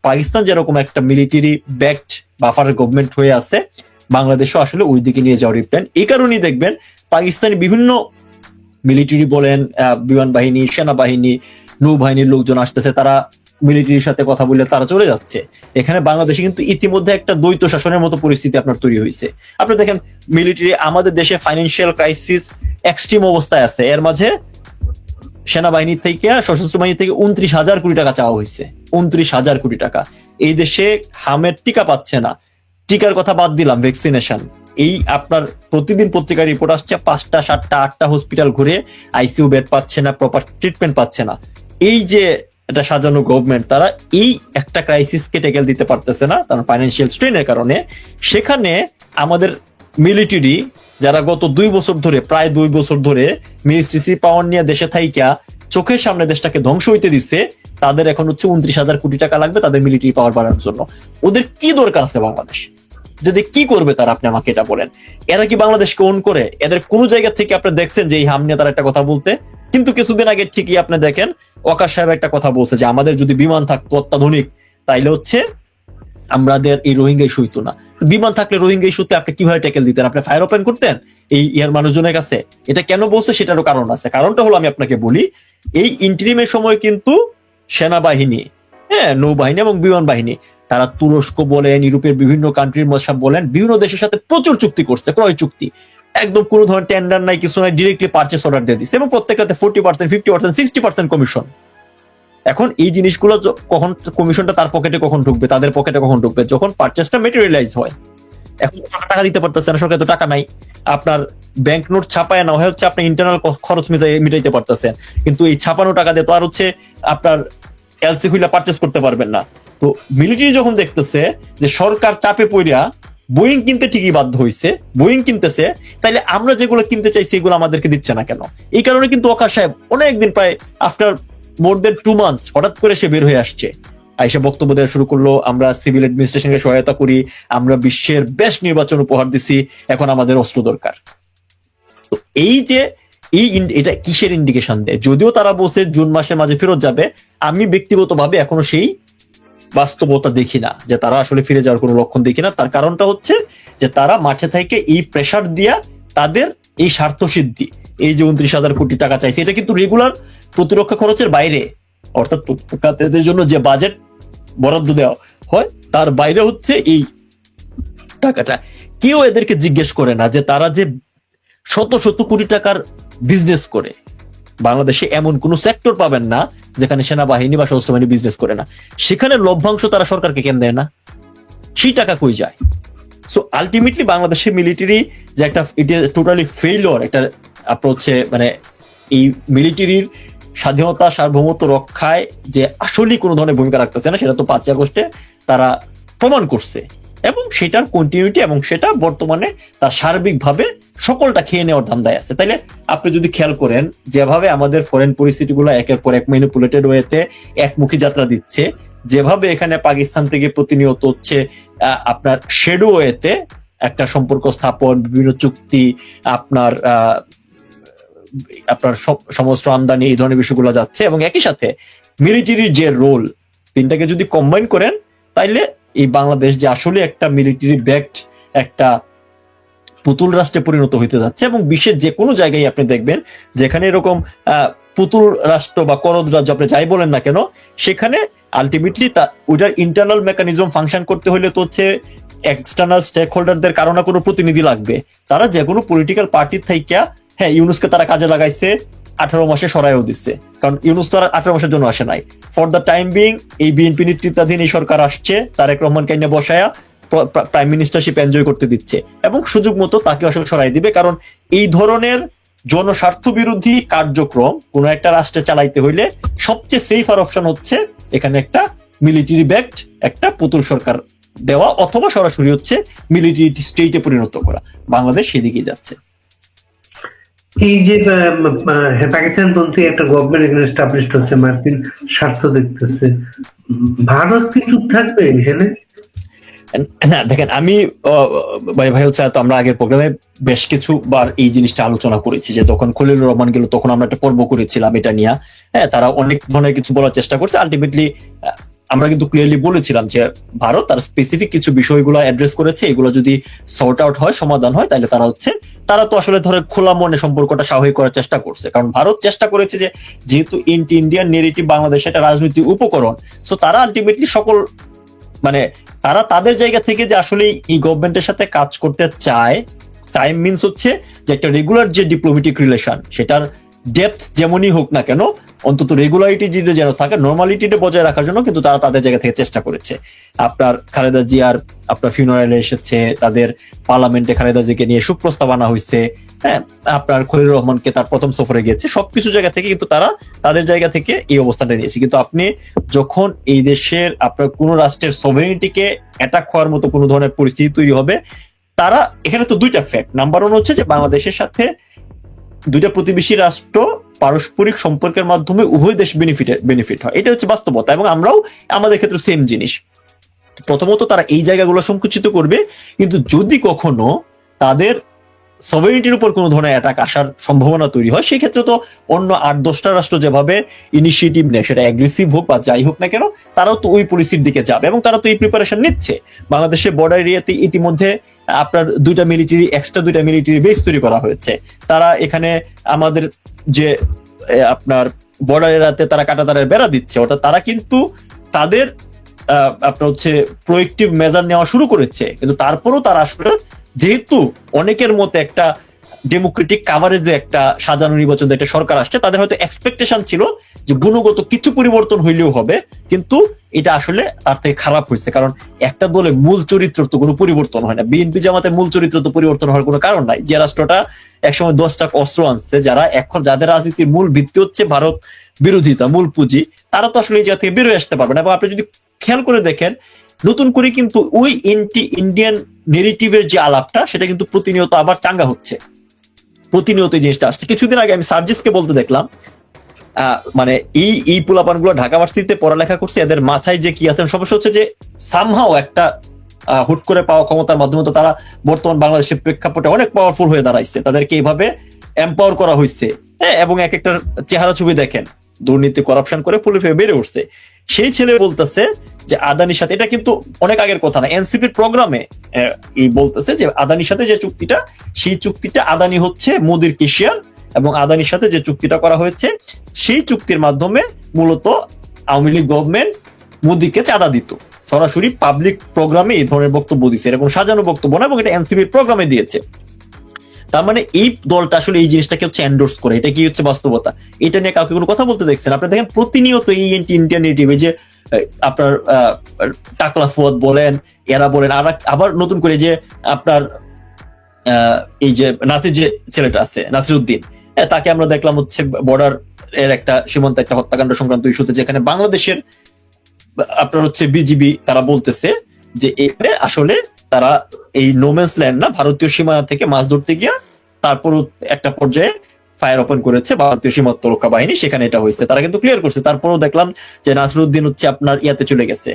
পাকিস্তান যেরকম একটা military backed buffer government হয়ে আছে, বাংলাদেশও আসলে ওই দিকে নিয়ে যাওয়ার প্ল্যান। এই কারণেই দেখবেন পাকিস্তানি বিভিন্ন মিলিটারি বলেন, বিমান বাহিনী, সেনাবাহিনী, নৌবাহিনীর লোকজন আসতেছে, তারা মিলিটারির সাথে কথা বলে তারা চলে যাচ্ছে। এখানে বাংলাদেশে কিন্তু ইতিমধ্যে একটা দ্বৈত শাসনের মতো পরিস্থিতি আপনার তৈরি হয়েছে। আপনি দেখেন মিলিটারি, আমাদের দেশে ফাইন্যান্সিয়াল ক্রাইসিস এক্সট্রিম অবস্থায় আছে, এর মাঝে সেনাবাহিনী থেকে, সশস্ত্র বাহিনী থেকে 29,000 কোটি টাকা চাওয়া হয়েছে। 29,000 কোটি টাকা। এই দেশে হামের টিকা পাচ্ছে না। টিকার কথা বাদ দিলাম, ভ্যাকসিনেশন, এই আপনার প্রতিদিন পত্রিকার রিপোর্ট আসছে 5টা 7টা 8টা হসপিটাল ঘুরে আইসিইউ বেড পাচ্ছে না, প্রপার ট্রিটমেন্ট পাচ্ছে না। এই যে এটা সাজানো গভর্নমেন্ট, তারা এই একটা ক্রাইসিসকে টেকেল দিতে পারতেছে না, তার ফাইন্যান্সিয়াল স্ট্রেনের কারণে। সেখানে আমাদের মিলিটারি যারা গত 2 বছর ধরে, প্রায় 2 বছর ধরে মিনিস্ট্রি পাওয়ার নিয়ে দেশে থাইকা চোখের সামনে দেশটাকে ধ্বংস হইতে দিচ্ছে, তাদের এখন হচ্ছে 29,000 কোটি টাকা লাগবে তাদের মিলিটারি পাওয়ার বাড়ানোর জন্য। ওদের কি দরকার আছে বাংলাদেশ? যদি কি করবে তারা, আপনি আমাকে এটা বলেন। এরা কি বাংলাদেশকে ওন করে? এদের কোন জায়গা থেকে আপনি দেখছেন যে এই হাম নিয়ে তারা একটা কথা বলতে? কিন্তু কিছুদিন আগে ঠিকই আপনি দেখেন ওয়াকার সাহেব একটা কথা বলছে যে আমাদের যদি বিমান থাকতো অত্যাধুনিক, তাইলে হচ্ছে আমাদের এই রোহিঙ্গা ইস্যু হইতো না। বিমান থাকলে রোহিঙ্গা ইস্যুতে আপনি কিভাবে ট্যাকেল দিতেন? আপনি ফায়ার ওপেন করতেন এই ইয়ার মানুষজনের কাছে? এটা কেন বলছে সেটারও কারণ আছে। কারণটা হলো, আমি আপনাকে বলি, এই ইন্টারিমের সময় কিন্তু সেনাবাহিনী, নৌবাহিনী এবং বিমান বাহিনী, তারা তুরস্ক বলেন, ইউরোপের বিভিন্ন কান্ট্রির মশাব বলেন, বিভিন্ন দেশের সাথে প্রচুর চুক্তি করছে, ক্রয় চুক্তি। একদম কোনো ধরনের টেন্ডার নাই, কিছু নাই, ডিরেক্টলি পারচেস অর্ডার দিয়ে দিচ্ছে এবং প্রত্যেকটাতে 40%, 50%, 60% কমিশন। এখন এই জিনিসগুলো কখন কমিশনটা তার পকেটে কখন ঢুকবে, তাদের পকেটে কখন ঢুকবে? যখন পারচেসটা মেটেরিয়ালাইজ হয়। এখন টাকা দিতে পারতেছে না, সরকার তো টাকা নাই। আপনার ব্যাংক নোট ছাপায় না হয় হচ্ছে আপনি ইন্টারনাল খরচ মিটাইতে পারতেছেন, কিন্তু এই ছাপানো টাকা দিয়ে তো আর হচ্ছে আপনার এলসি খুলে পারচেস করতে পারবেন না। তো মিলিটারি যখন দেখতেছে যে সরকার চাপে পড়িয়া বোয়িং কিনতে ঠিকই বাধ্য হয়েছে, বোয়িং কিনতেছে, তাইলে আমরা যেগুলো কিনতে চাইছি এগুলো আমাদেরকে দিচ্ছে না কেন? এই কারণে কিন্তু ওয়াকার সাহেব অনেকদিন, প্রায় আফটার মোর দেন 2 মান্থস, হঠাৎ করে সে বের হয়ে আসছে, আইসা বক্তব্য দেওয়া শুরু করলো, আমরা সিভিল অ্যাডমিনিস্ট্রেশনকে সহায়তা করি, আমরা বিশ্বের বেস্ট নির্বাচন উপহার দিছি, এখন আমাদের অস্ত্র দরকার। তো এই যে এটা কিসের ইন্ডিকেশন দেয়? যদিও তারা বলছে জুন মাসের মাঝে ফেরত যাবে, আমি ব্যক্তিগতভাবে এখনো সেই বাস্তবতা দেখি না, যে তারা আসলে ফিরে যাওয়ার কোনো লক্ষণ দেখি না। তার কারণটা হচ্ছে যে তারা মাঠে থেকে এই প্রেসার দিয়া তাদের এই স্বার্থ সিদ্ধি, এই যে 29,000 কোটি টাকা চাইছে, এটা কিন্তু রেগুলার প্রতিরক্ষা খরচের বাইরে, অর্থাৎ প্রতিরক্ষাদের জন্য যে বাজেট বরাদ্দ দেওয়া হয় তার বাইরে হচ্ছে এই টাকাটা। কেউ এদেরকে জিজ্ঞেস করে না যে তারা যে শত শত কোটি টাকার বিজনেস করে। বাংলাদেশে এমন কোন সেক্টর পাবেন না যেখানে সেনাবাহিনী বা সশস্ত্র বাহিনী বিজনেস করে না। সেখানে লভ্যাংশ তারা সরকারকে কেন দেয় না? সেই টাকা কই যায়? সো আলটিমেটলি বাংলাদেশের মিলিটারি যে একটা, এটা টোটালি ফেইলিওর একটা অ্যাপ্রোচে, মানে এই মিলিটারির স্বাধীনতা সার্বভৌমত্ব রক্ষায় যে আসলেই কোনো ধরনের ভূমিকা রাখতেছে না, সেটা তো 5ই আগস্টে তারা প্রমাণ করছে, এবং সেটার কন্টিনিউটি এবং সেটা বর্তমানে তার সার্বিকভাবে সকলটা খেয়ে নেওয়ার ধান্দায় আছে। তাইলে আপনি যদি খেয়াল করেন যেভাবে আমাদের ফরেন পরিস্থিতিগুলো একের পর এক ম্যানিপুলেটেড ওয়েতে একমুখী যাত্রা দিচ্ছে, যেভাবে এখানে পাকিস্তান থেকে প্রতিনিয়ত হচ্ছে আপনার শেডো ওয়েতে একটা সম্পর্ক স্থাপন, বিভিন্ন চুক্তি, আপনার সমস্ত আমদানি, এই ধরনের বিষয়গুলো যাচ্ছে, এবং একই সাথে মিলিটারির যে রোল, তিনটাকে যদি কম্বাইন করেন তাইলে এই বাংলাদেশ যে আসলে একটা মিলিটারি ব্যাকড একটা পুতুল রাষ্ট্রে পরিণত হইতে যাচ্ছে। এবং বিশ্বের যে কোনো জায়গায় আপনি দেখবেন যেখানে এরকম পুতুল রাষ্ট্র বা করদ রাজ্য আপনি যাই বলেন না কেন, সেখানে আলটিমেটলি ওইটার ইন্টারনাল মেকানিজম ফাংশন করতে হলে তো হচ্ছে এক্সটার্নাল স্টেক হোল্ডারদের কারো না কোনো প্রতিনিধি লাগবে। তারা যে কোনো পলিটিক্যাল পার্টির থাইকা, হ্যাঁ ইউনুসকে তারা কাজে লাগাইছে, 18 মাসে সরাইও দিচ্ছে, কারণ ইউনুস তো আর 18 মাসের জন্য আসে নাই। ফর দ্য টাইম বিং এই বিএনপি নেতৃত্বাধীন এই সরকার আসছে, তারেক রহমান কাইনে বসায়া প্রাইম মিনিস্টারশিপ এনজয় করতে দিচ্ছে, এবং সুযোগ মতো তাকে আসলে সরাই দিবে। কারণ এই ধরনের জনস্বার্থ বিরোধী কার্যক্রম কোন একটা রাষ্ট্রে চালাইতে হইলে সবচেয়ে সেফার অপশন হচ্ছে এখানে একটা মিলিটারি ব্যাকড একটা পুতুল সরকার দেওয়া, অথবা সরাসরি হচ্ছে মিলিটারি স্টেটে পরিণত করা। বাংলাদেশ সেদিকে যাচ্ছে। এই যে পাকিস্তান পন্থী একটা গভর্নমেন্ট এখানে এস্টাবলিশড হচ্ছে, মার্কিন স্বার্থ দেখতেছে, ভারত কি চুপ থাকবে এখানে? না দেখেন, আমি ভাই হচ্ছে তো আমরা আগের প্রোগ্রামে বেশ কিছু বার এই জিনিসটা আলোচনা করেছি, যে তখন খলিলুর রহমান গেল তখন আমরা একটা পর্ব করেছিলাম এটা নিয়ে। হ্যাঁ, তারা অনেক ধরনের কিছু বলার চেষ্টা করছে, আলটিমেটলি আমরা কিন্তু ক্লিয়ারলি বলেছিলাম যে ভারত তার স্পেসিফিক কিছু বিষয়গুলো অ্যাড্রেস করেছে, এগুলো যদি সর্ট আউট হয়, সমাধান হয়, তাহলে তারা তো আসলে ধরে খোলা মনে সম্পর্কটা স্বাভাবিক করার চেষ্টা করছে। কারণ ভারত চেষ্টা করেছে যে যেহেতু ইন্ডিয়ান নেগেটিভ বাংলাদেশে একটা রাজনৈতিক উপকরণ, সো তারা আলটিমেটলি সকল মানে তারা তাদের জায়গা থেকে যে আসলে এই গভর্নমেন্টের সাথে কাজ করতে চায়, টাইম মিনস হচ্ছে যে একটা রেগুলার যে ডিপ্লোমেটিক রিলেশন সেটার ডেপথ যেমনই হোক না কেন, অন্তত রেগুলারিটি যেন থাকে, নর্মালিটিটা বজায় রাখার জন্য কিন্তু তারা তাদের জায়গা থেকে চেষ্টা করেছে। আপনার খালেদা জিয়ার আপনার ফিউনারালে এসেছে, তাদের পার্লামেন্টে খালেদা জিকে নিয়ে শোক প্রস্তাব আনা হয়েছে, হ্যাঁ, আপনার খলিলুর রহমানকে তার প্রথম সফরে গিয়েছে, সবকিছু জায়গা থেকে কিন্তু তারা তাদের জায়গা থেকে এই অবস্থানটা নিয়েছে। কিন্তু আপনি যখন এই দেশের আপনার কোন রাষ্ট্রের সভেরেনিটিকে অ্যাটাক হওয়ার মতো কোনো ধরনের পরিস্থিতি তৈরি হবে, তারা এখানে তো দুইটা ফ্যাক্ট, নাম্বার ওয়ান হচ্ছে যে বাংলাদেশের সাথে দুইটা প্রতিবেশী রাষ্ট্র পারস্পরিক সম্পর্কের মাধ্যমে উভয় দেশ বেনিফিট হয়, এটা হচ্ছে বাস্তবতা, এবং আমরাও আমাদের ক্ষেত্রে সেম জিনিস। প্রথমত তারা এই জায়গাগুলো সংকুচিত করবে, কিন্তু যদি কখনো তাদের সভেরেনিটির উপর কোনো ধরনের অ্যাটাক আসার সম্ভাবনা তৈরি হয়, সেক্ষেত্রে তো অন্য 8-10টা রাষ্ট্র যেভাবে ইনিশিয়েটিভ নেয়, সেটা অ্যাগ্রেসিভ হোক বা যাই হোক না কেন, তারাও তো ওই পলিসির দিকে যাবে, এবং তারা তো এই প্রিপারেশন নিচ্ছে। বাংলাদেশের বর্ডার এরিয়াতে ইতিমধ্যে আপনার দুইটা মিলিটারি বেস তৈরি করা হয়েছে। তারা এখানে আমাদের যে আপনার বর্ডার এরিয়াতে তারা কাঁটাতারের বেড়া দিচ্ছে, অর্থাৎ তারা কিন্তু তাদের আপনার হচ্ছে প্রোয়েক্টিভ মেজার নেওয়া শুরু করেছে। কিন্তু তারপরেও তারা আসলে যেহেতু অনেকের মতে একটা ডেমোক্রেটিক কাভারেজে একটা সাজানো নির্বাচন একটা সরকার আসছে, তাদের হয়তো এক্সপেকটেশন ছিল যে গুণগত কিছু পরিবর্তন হইলেও হবে, কিন্তু এটা আসলে তার থেকে খারাপ হয়েছে। কারণ একটা দলে মূল চরিত্র তো কোনো পরিবর্তন হয় না, বিএনপি জামাতের মূল চরিত্র তো পরিবর্তন হওয়ার কোনো কারণ নাই। যে রাষ্ট্রটা একসময় 10টা অস্ত্র আনছে, যারা এখন যাদের রাজনীতির মূল ভিত্তি হচ্ছে ভারত বিরোধিতা, মূল পুঁজি, তারা তো আসলে এই জায়গা থেকে বেরোয় আসতে পারবে না। এবং আপনি যদি খেয়াল করে দেখেন, নতুন করে কিন্তু ওই ইন্ডিয়ান নেগেটিভের যে আলাপটা, সেটা কিন্তু প্রতিনিয়ত আবার চাঙ্গা হচ্ছে, প্রতিনিয়ত এই জিনিসটা আসছে। কিছুদিন আগে আমি সার্জিসকে বলতে দেখলাম, মানে এই পোলাপান গুলো ঢাকা ভার্সিটিতে পড়ালেখা করছে, এদের মাথায় যে কি আছে, সমস্যা হচ্ছে যে সামহাও একটা হুট করে পাওয়া ক্ষমতার মাধ্যমে তো তারা বর্তমান বাংলাদেশের প্রেক্ষাপটে অনেক পাওয়ারফুল হয়ে দাঁড়াইছে, তাদেরকে এইভাবে এম্পাওয়ার করা হয়েছে, হ্যাঁ, এবং এক একটা চেহারা ছবি দেখেন, দুর্নীতি করাপশন করে ফুলে ফেলে বেড়ে উঠছে। সেই ছেলে বলতেছে যে আদানির সাথে, এটা কিন্তু অনেক আগের কথা না, এনসিপির প্রোগ্রামে এই বলতেছে যে আদানির সাথে যে চুক্তিটা, সেই চুক্তিটা আদানি হচ্ছে মোদির কেশিয়ার, এবং আদানির সাথে যে চুক্তিটা করা হয়েছে, সেই চুক্তির মাধ্যমে মূলত আওয়ামী লীগ গভর্নমেন্ট মোদিকে চাঁদা দিত। সরাসরি পাবলিক প্রোগ্রামে এই ধরনের বক্তব্য দিচ্ছে, এরকম সাজানো বক্তব্য না, এবং এটা এনসিপির প্রোগ্রামে দিয়েছে। তার মানে এই দলটা আসলে এই জিনিসটাকে হচ্ছে এন্ডোর্স করে, এটা কি হচ্ছে বাস্তবতা, এটা নিয়ে কাউকে কোনো কথা বলতে দেখছেন? আপনি দেখেন প্রতিনিয়ত এই ইন্ডিয়ান নেগেটিভ, যে আপনার টাকলা ফুয়াদ বলেন, এরা বলেন, আবার নতুন করে যে আপনার এই যে নাসির যে ছেলেটা আছে, নাসির উদ্দিন, তাকে আমরা দেখলাম হচ্ছে বর্ডার এর একটা সীমান্তে একটা হত্যাকাণ্ড সংক্রান্ত ইস্যুতে, যেখানে বাংলাদেশের আপনার হচ্ছে বিজিবি তারা বলতেছে যে এখানে আসলে তারা এই নোম্যান্স ল্যান্ড না, ভারতীয় সীমানা থেকে মাছ ধরতে গিয়া তারপরও একটা পর্যায়ে ফায়ার ওপেন করেছে ভারতীয় সীমান্ত রক্ষা বাহিনী, সেখানে এটা হয়েছে, তারা কিন্তু ক্লিয়ার করছে। তারপরেও দেখলাম যে নাসিরউদ্দিন হচ্ছে আপনার ইয়াতে চলে গেছে,